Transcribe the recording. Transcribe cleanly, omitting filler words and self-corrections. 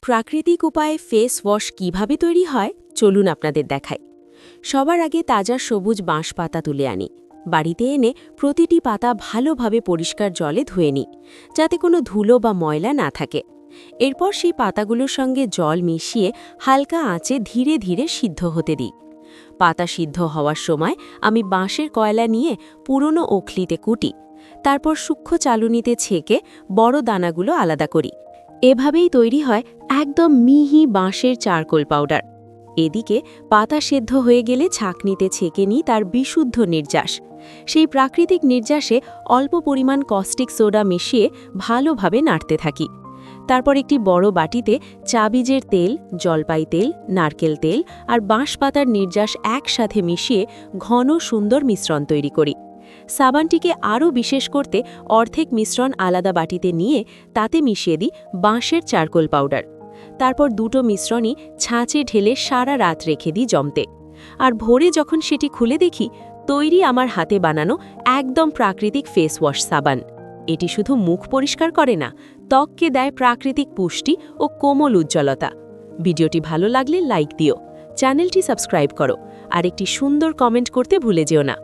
প্রাকৃতিক উপায়ে face wash কিভাবে তৈরি হয় চলুন আপনাদের দেখাই। সবার আগে তাজা সবুজ বাঁশ পাতা তুলে আনি। বাড়িতে এনে প্রতিটি পাতা ভালোভাবে পরিষ্কার জলে ধুয়ে নিই, যাতে কোনো ধুলো বা ময়লা না থাকে। এরপর সেই পাতাগুলোর সঙ্গে জল মিশিয়ে হালকা আঁচে ধীরে ধীরে সিদ্ধ হতে দিই। পাতা সিদ্ধ হওয়ার সময় আমি বাঁশের কয়লা নিয়ে পুরনো ওখলিতে কুটি, তারপর সূক্ষ্ম চালুনিতে ছেঁকে বড় দানাগুলো আলাদা করি। এভাবেই তৈরি হয় একদম মিহি বাঁশের চারকোল পাউডার। এদিকে পাতা সেদ্ধ হয়ে গেলে ছাঁকনিতে ছেঁকে নিই তার বিশুদ্ধ নির্যাস। সেই প্রাকৃতিক নির্যাসে অল্প পরিমাণ কস্টিক সোডা মিশিয়ে ভালোভাবে নাড়তে থাকি। তারপর একটি বড় বাটিতে চা বীজের তেল, জলপাই তেল, নারকেল তেল আর বাঁশ পাতার নির্যাস একসাথে মিশিয়ে ঘন সুন্দর মিশ্রণ তৈরি করি। সাবানটিকে আরও বিশেষ করতে অর্ধেক মিশ্রণ আলাদা বাটিতে নিয়ে তাতে মিশিয়ে দিই বাঁশের চারকোল পাউডার। তারপর দুটো মিশ্রণই ছাঁচে ঢেলে সারা রাত রেখে দিই জমতে। আর ভোরে যখন সেটি খুলে দেখি, তৈরি আমার হাতে বানানো একদম প্রাকৃতিক ফেস ওয়াশ সাবান। এটি শুধু মুখ পরিষ্কার করে না, ত্বককে দেয় প্রাকৃতিক পুষ্টি ও কোমল উজ্জ্বলতা। ভিডিওটি ভালো লাগলে লাইক দিও, চ্যানেলটি সাবস্ক্রাইব করো আর একটি সুন্দর কমেন্ট করতে ভুলে যেও না।